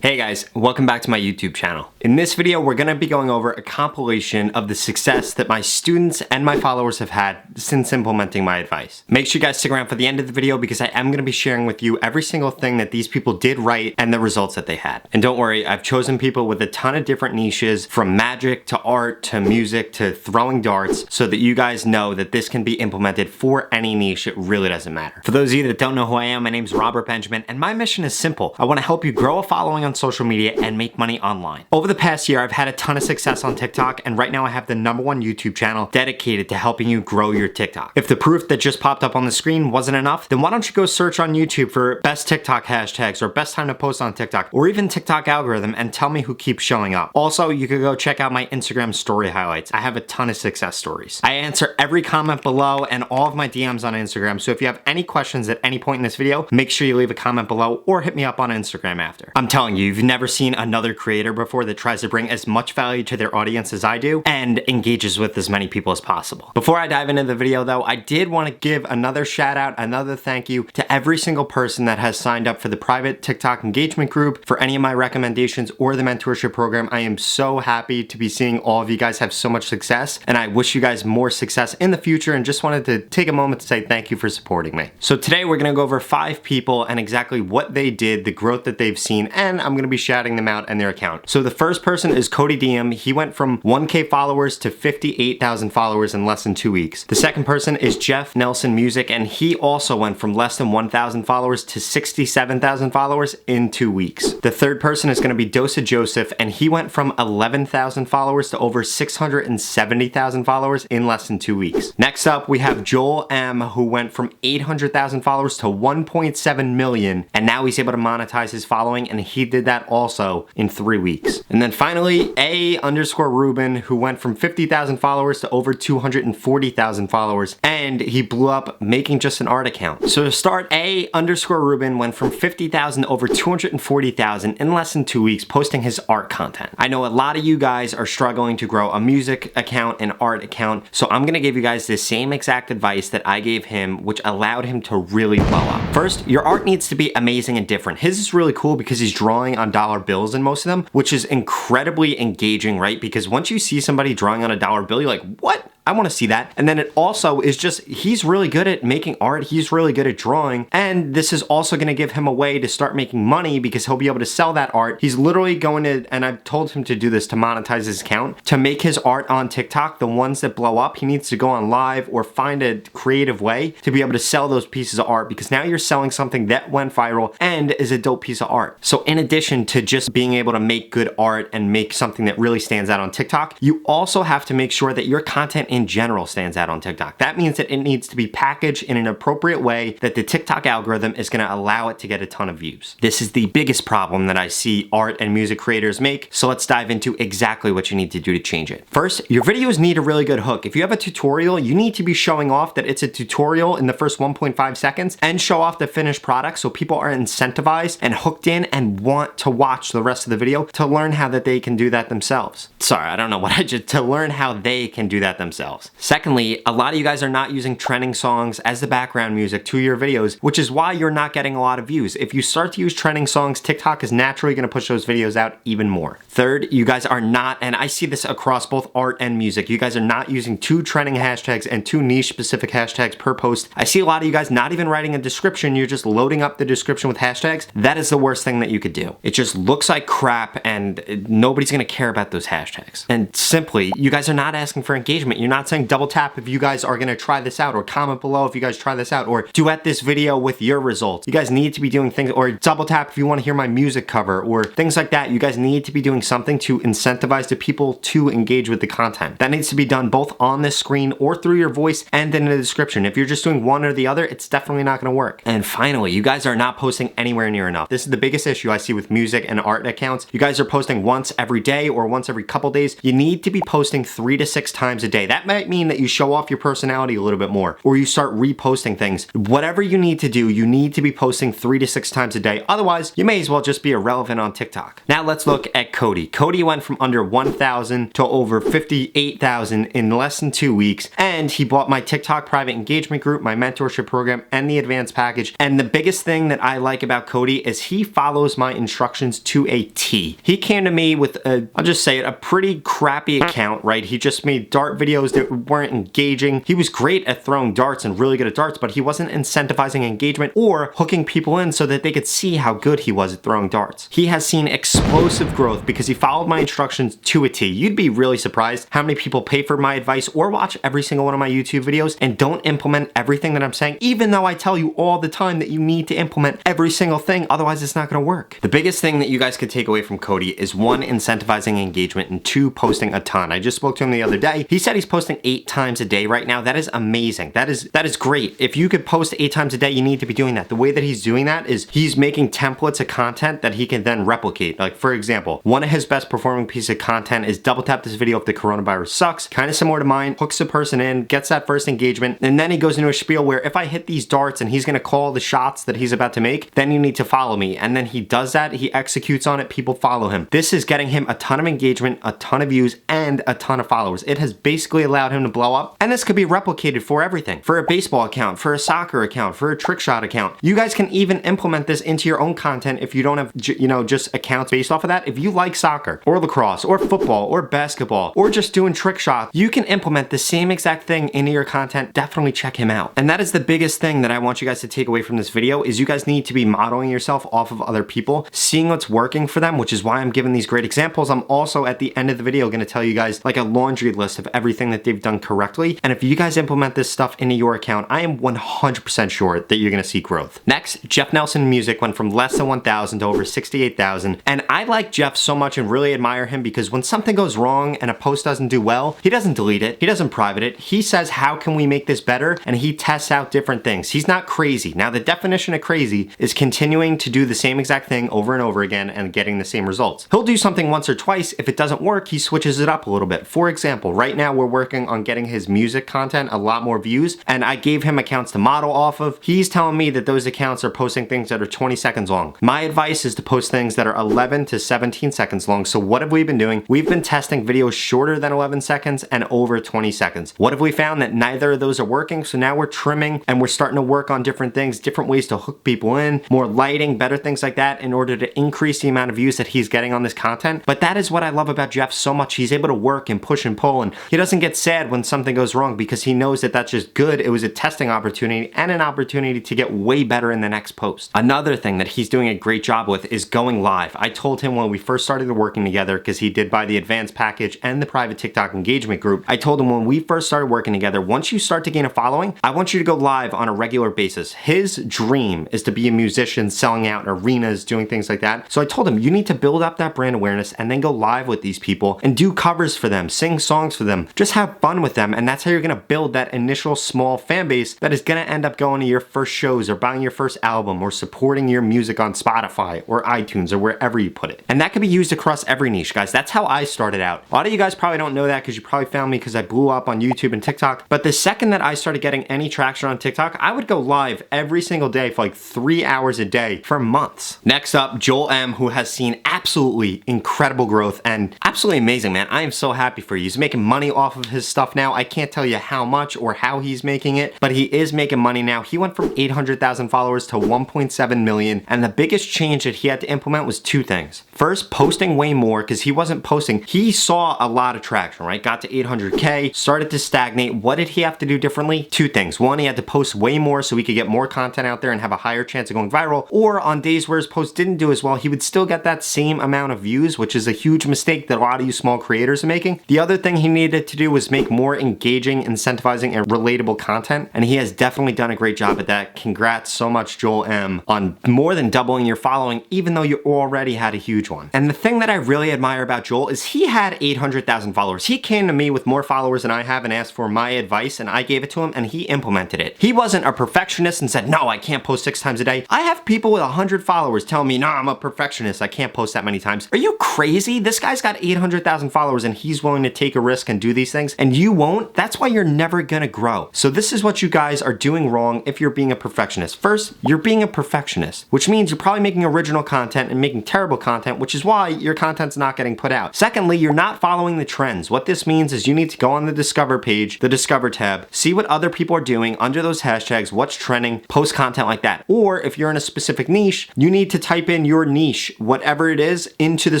Hey guys, welcome back to my YouTube channel. In this video, we're going to be going over a compilation of the success that my students and my followers have had since implementing my advice. Make sure you guys stick around for the end of the video because I am going to be sharing with you every single thing that these people did right and the results that they had. And don't worry, I've chosen people with a ton of different niches, from magic to art to music to throwing darts, so that you guys know that this can be implemented for any niche. It really doesn't matter. For those of you that don't know who I am, my name is Robert Benjamin and my mission is simple. I want to help you grow a following on social media and make money online. Over the past year, I've had a ton of success on TikTok, and right now I have the #1 YouTube channel dedicated to helping you grow your TikTok. If the proof that just popped up on the screen wasn't enough, then why don't you go search on YouTube for best TikTok hashtags or best time to post on TikTok or even TikTok algorithm and tell me who keeps showing up. Also, you could go check out my Instagram story highlights. I have a ton of success stories. I answer every comment below and all of my DMs on Instagram, so if you have any questions at any point in this video, make sure you leave a comment below or hit me up on Instagram after. I'm telling you, you've never seen another creator before that tries to bring as much value to their audience as I do and engages with as many people as possible. Before I dive into the video though, I did want to give another shout out, another thank you to every single person that has signed up for the private TikTok engagement group, for any of my recommendations or the mentorship program. I am so happy to be seeing all of you guys have so much success, and I wish you guys more success in the future, and just wanted to take a moment to say thank you for supporting me. So today we're going to go over 5 people and exactly what they did, the growth that they've seen, and I'm going to be shouting them out and their account. So the first person is Cody DM. He went from 1K followers to 58,000 followers in less than 2 weeks. The second person is Jeff Nelson Music, and he also went from less than 1,000 followers to 67,000 followers in 2 weeks. The third person is going to be Dosa Joseph, and he went from 11,000 followers to over 670,000 followers in less than 2 weeks. Next up, we have Joel M, who went from 800,000 followers to 1.7 million, and now he's able to monetize his following, and he did that also in 3 weeks. And then finally, A_Ruben, who went from 50,000 followers to over 240,000 followers, and he blew up making just an art account. So to start, A_Ruben went from 50,000 to over 240,000 in less than 2 weeks, posting his art content. I know a lot of you guys are struggling to grow a music account, an art account, so I'm gonna give you guys the same exact advice that I gave him, which allowed him to really blow up. First, your art needs to be amazing and different. His is really cool because he's drawing on dollar bills in most of them, which is incredibly engaging, right? Because once you see somebody drawing on a dollar bill, you're like, what? I want to see that. And then it also is just, he's really good at making art, he's really good at drawing, and this is also going to give him a way to start making money because he'll be able to sell that art. He's literally going to, and I've told him to do this to monetize his account, to make his art on TikTok, the ones that blow up, he needs to go on live or find a creative way to be able to sell those pieces of art, because now you're selling something that went viral and is a dope piece of art. So in addition to just being able to make good art and make something that really stands out on TikTok, you also have to make sure that your content in general stands out on TikTok. That means that it needs to be packaged in an appropriate way that the TikTok algorithm is going to allow it to get a ton of views. This is the biggest problem that I see art and music creators make, so let's dive into exactly what you need to do to change it. First, your videos need a really good hook. If you have a tutorial, you need to be showing off that it's a tutorial in the first 1.5 seconds and show off the finished product so people are incentivized and hooked in and want to watch the rest of the video to learn how that they can do that themselves. Sorry, I don't know what I just, to learn how they can do that themselves. Secondly, a lot of you guys are not using trending songs as the background music to your videos, which is why you're not getting a lot of views. If you start to use trending songs, TikTok is naturally going to push those videos out even more. Third, you guys are not, and I see this across both art and music, you guys are not using 2 trending hashtags and 2 niche specific hashtags per post. I see a lot of you guys not even writing a description, you're just loading up the description with hashtags. That is the worst thing that you could do. It just looks like crap and nobody's going to care about those hashtags. And simply, you guys are not asking for engagement. You're not saying double tap if you guys are going to try this out, or comment below if you guys try this out, or duet this video with your results. You guys need to be doing things, or double tap if you want to hear my music cover, or things like that. You guys need to be doing something to incentivize the people to engage with the content. That needs to be done both on the screen or through your voice and in the description. If you're just doing one or the other, it's definitely not going to work. And finally, you guys are not posting anywhere near enough. This is the biggest issue I see with music and art accounts. You guys are posting once every day or once every couple days. You need to be posting 3 to 6 times a day. That That might mean that you show off your personality a little bit more, or you start reposting things. Whatever you need to do, you need to be posting 3 to 6 times a day. Otherwise, you may as well just be irrelevant on TikTok. Now let's look at Cody. Cody went from under 1,000 to over 58,000 in less than 2 weeks, and he bought my TikTok private engagement group, my mentorship program, and the advanced package. And the biggest thing that I like about Cody is he follows my instructions to a T. He came to me with I'll just say it, a pretty crappy account, right? He just made dart videos that weren't engaging. He was great at throwing darts and really good at darts, but he wasn't incentivizing engagement or hooking people in so that they could see how good he was at throwing darts. He has seen explosive growth because he followed my instructions to a T. You'd be really surprised how many people pay for my advice or watch every single one of my YouTube videos and don't implement everything that I'm saying, even though I tell you all the time that you need to implement every single thing, otherwise it's not gonna work. The biggest thing that you guys could take away from Cody is 1, incentivizing engagement, and 2, posting a ton. I just spoke to him the other day. He said he's posting 8 times a day right now. That is amazing. That is great. If you could post 8 times a day, you need to be doing that. The way that he's doing that is he's making templates of content that he can then replicate. Like for example, one of his best performing pieces of content is double tap this video if the coronavirus sucks. Kind of similar to mine, hooks a person in, gets that first engagement, and then he goes into a spiel where if I hit these darts and he's gonna call the shots that he's about to make, then you need to follow me. And then he does that, he executes on it, people follow him. This is getting him a ton of engagement, a ton of views, and a ton of followers. It has basically allowed him to blow up, and this could be replicated for everything. For a baseball account, for a soccer account, for a trick shot account. You guys can even implement this into your own content if you don't have, just accounts based off of that. If you like soccer, or lacrosse, or football, or basketball, or just doing trick shots, you can implement the same exact thing into your content. Definitely check him out. And that is the biggest thing that I want you guys to take away from this video is you guys need to be modeling yourself off of other people, seeing what's working for them, which is why I'm giving these great examples. I'm also at the end of the video going to tell you guys like a laundry list of everything that they've done correctly. And if you guys implement this stuff into your account, I am 100% sure that you're going to see growth. Next, Jeff Nelson Music went from less than 1,000 to over 68,000. And I like Jeff so much and really admire him because when something goes wrong and a post doesn't do well, he doesn't delete it. He doesn't private it. He says, how can we make this better? And he tests out different things. He's not crazy. Now, the definition of crazy is continuing to do the same exact thing over and over again and getting the same results. He'll do something once or twice. If it doesn't work, he switches it up a little bit. For example, right now we're working on getting his music content a lot more views, and I gave him accounts to model off of. He's telling me that those accounts are posting things that are 20 seconds long. My advice is to post things that are 11 to 17 seconds long. So what have we been doing? We've been testing videos shorter than 11 seconds and over 20 seconds. What have we found? That neither of those are working. So now we're trimming and we're starting to work on different things, different ways to hook people in, more lighting, better things like that in order to increase the amount of views that he's getting on this content. But that is what I love about Jeff so much. He's able to work and push and pull, and he doesn't get sad when something goes wrong because he knows that that's just good. It was a testing opportunity and an opportunity to get way better in the next post. Another thing that he's doing a great job with is going live. I told him when we first started working together, because he did buy the advanced package and the private TikTok engagement group, I told him when we first started working together, once you start to gain a following, I want you to go live on a regular basis. His dream is to be a musician selling out in arenas, doing things like that. So I told him, you need to build up that brand awareness and then go live with these people and do covers for them, sing songs for them, just have fun with them. And that's how you're gonna build that initial small fan base that is gonna end up going to your first shows or buying your first album or supporting your music on Spotify or iTunes or wherever you put it. And that can be used across every niche, guys. That's how I started out. A lot of you guys probably don't know that because you probably found me because I blew up on YouTube and TikTok. But the second that I started getting any traction on TikTok, I would go live every single day for like 3 hours a day for months. Next up, Joel M, who has seen absolutely incredible growth and absolutely amazing, man. I am so happy for you. He's making money off of his stuff now. I can't tell you how much or how he's making it, but he is making money now. He went from 800,000 followers to 1.7 million. And the biggest change that he had to implement was 2 things. First, posting way more because he wasn't posting. He saw a lot of traction, right? Got to 800K, started to stagnate. What did he have to do differently? 2 things. One, he had to post way more so he could get more content out there and have a higher chance of going viral. Or on days where his posts didn't do as well, he would still get that same amount of views, which is a huge mistake that a lot of you small creators are making. The other thing he needed to do was make more engaging, incentivizing, and relatable content. And he has definitely done a great job at that. Congrats so much, Joel M, on more than doubling your following, even though you already had a huge one. And the thing that I really admire about Joel is he had 800,000 followers. He came to me with more followers than I have and asked for my advice, and I gave it to him and he implemented it. He wasn't a perfectionist and said, no, I can't post 6 times a day. I have people with 100 followers telling me, no, I'm a perfectionist. I can't post that many times. Are you crazy? This guy's got 800,000 followers and he's willing to take a risk and do these things. things and you won't, that's why you're never gonna grow. So this is what you guys are doing wrong if you're being a perfectionist. First, you're being a perfectionist, which means you're probably making original content and making terrible content, which is why your content's not getting put out. Secondly, you're not following the trends. What this means is you need to go on the Discover page, the Discover tab, see what other people are doing under those hashtags, what's trending, post content like that. Or if you're in a specific niche, you need to type in your niche, whatever it is, into the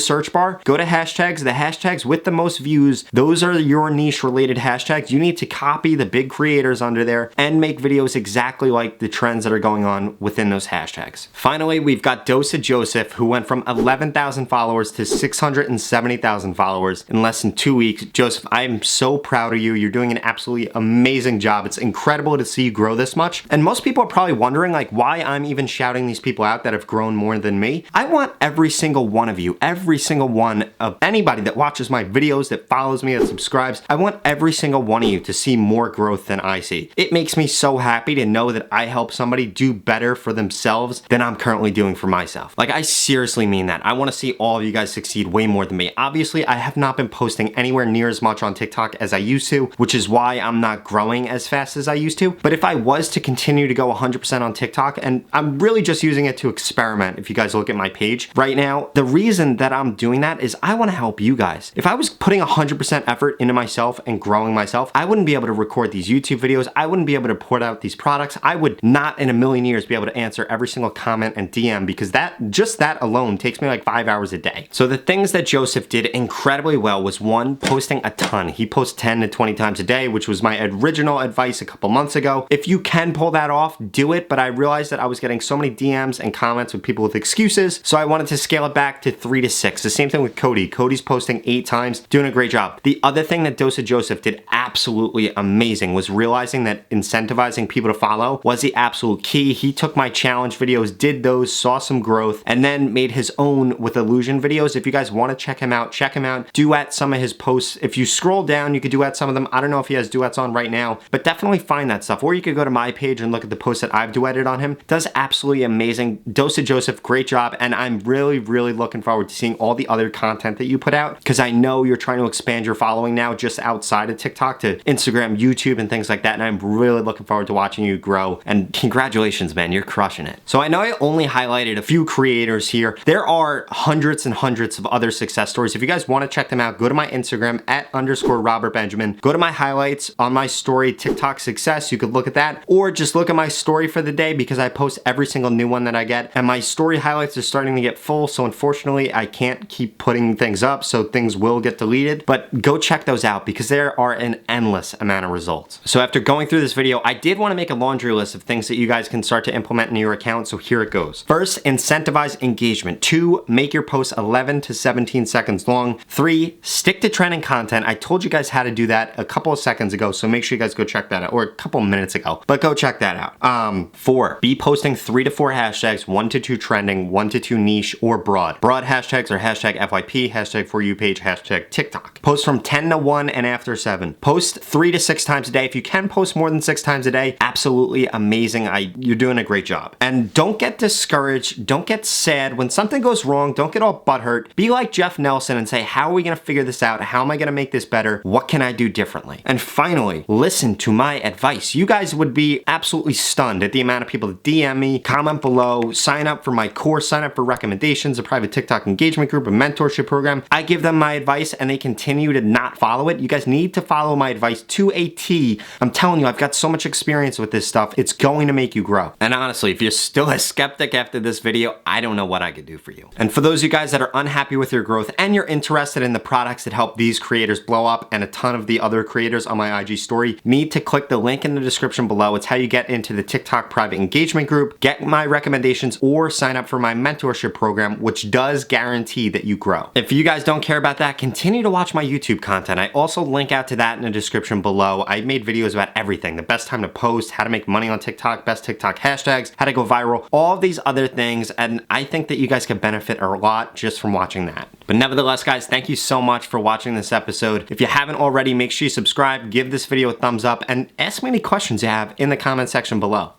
search bar, go to hashtags, the hashtags with the most views, those are your niche related hashtags. You need to copy the big creators under there and make videos exactly like the trends that are going on within those hashtags. Finally, we've got Dosa Joseph, who went from 11,000 followers to 670,000 followers in less than 2 weeks. Joseph, I am so proud of you. You're doing an absolutely amazing job. It's incredible to see you grow this much. And most people are probably wondering like why I'm even shouting these people out that have grown more than me. I want every single one of you, every single one of anybody that watches my videos, that follows me, that subscribes, I want every single one of you to see more growth than I see. It makes me so happy to know that I help somebody do better for themselves than I'm currently doing for myself. Like, I seriously mean that. I want to see all of you guys succeed way more than me. Obviously, I have not been posting anywhere near as much on TikTok as I used to, which is why I'm not growing as fast as I used to. But if I was to continue to go 100% on TikTok, and I'm really just using it to experiment, if you guys look at my page right now, the reason that I'm doing that is I want to help you guys. If I was putting 100% effort into myself and growing myself, I wouldn't be able to record these YouTube videos. I wouldn't be able to put out these products. I would not in a million years be able to answer every single comment and DM, because just that alone takes me like 5 hours a day. So the things that Joseph did incredibly well was, one, posting a ton. He posts 10 to 20 times a day, which was my original advice a couple months ago. If you can pull that off, do it. But I realized that I was getting so many DMs and comments with people with excuses, so I wanted to scale it back to 3 to 6. The same thing with Cody. Cody's posting 8 times, doing a great job. The other thing that Dosa Joseph did absolutely amazing was realizing that incentivizing people to follow was the absolute key. He took my challenge videos, did those, saw some growth, and then made his own with illusion videos. If you guys want to check him out, duet some of his posts. If you scroll down, you could duet some of them. I don't know if he has duets on right now, but definitely find that stuff. Or you could go to my page and look at the posts that I've duetted on him. Does absolutely amazing. Dosa Joseph, great job. And I'm really, really looking forward to seeing all the other content that you put out, because I know you're trying to expand your following now just outside of TikTok to Instagram, YouTube, and things like that. And I'm really looking forward to watching you grow. And congratulations, man, you're crushing it. So I know I only highlighted a few creators here. There are hundreds and hundreds of other success stories. If you guys want to check them out, go to my Instagram @_RobertBenjamin. Go to my highlights on my story, TikTok success. You could look at that, or just look at my story for the day, because I post every single new one that I get. And my story highlights are starting to get full, so unfortunately I can't keep putting things up, so things will get deleted. But go check those out, because there are an endless amount of results. So after going through this video, I did want to make a laundry list of things that you guys can start to implement in your account, so here it goes. First, incentivize engagement. 2, make your posts 11 to 17 seconds long. 3, stick to trending content. I told you guys how to do that a couple of seconds ago, so make sure you guys go check that out, or a couple minutes ago, but go check that out. 4, be posting 3 to 4 hashtags, 1 to 2 trending, 1 to 2 niche or broad. Broad hashtags are hashtag FYP, hashtag For You page, hashtag TikTok. Post from 10 to 1 and after 7. Post 3 to 6 times a day. If you can post more than 6 times a day, absolutely amazing. You're doing a great job. And don't get discouraged. Don't get sad. When something goes wrong, don't get all butthurt. Be like Jeff Nelson and say, how are we going to figure this out? How am I going to make this better? What can I do differently? And finally, listen to my advice. You guys would be absolutely stunned at the amount of people that DM me, comment below, sign up for my course, sign up for recommendations, a private TikTok engagement group, a mentorship program. I give them my advice and they continue to not follow it. You guys need to follow my advice to a T. I'm telling you, I've got so much experience with this stuff. It's going to make you grow. And honestly, if you're still a skeptic after this video, I don't know what I could do for you. And for those of you guys that are unhappy with your growth and you're interested in the products that help these creators blow up and a ton of the other creators on my IG story, need to click the link in the description below. It's how you get into the TikTok private engagement group, get my recommendations, or sign up for my mentorship program, which does guarantee that you grow. If you guys don't care about that, continue to watch my YouTube content. I also link out to that in the description below. I made videos about everything, the best time to post, how to make money on TikTok, best TikTok hashtags, how to go viral, all these other things. And I think that you guys could benefit a lot just from watching that. But nevertheless, guys, thank you so much for watching this episode. If you haven't already, make sure you subscribe, give this video a thumbs up, and ask me any questions you have in the comment section below.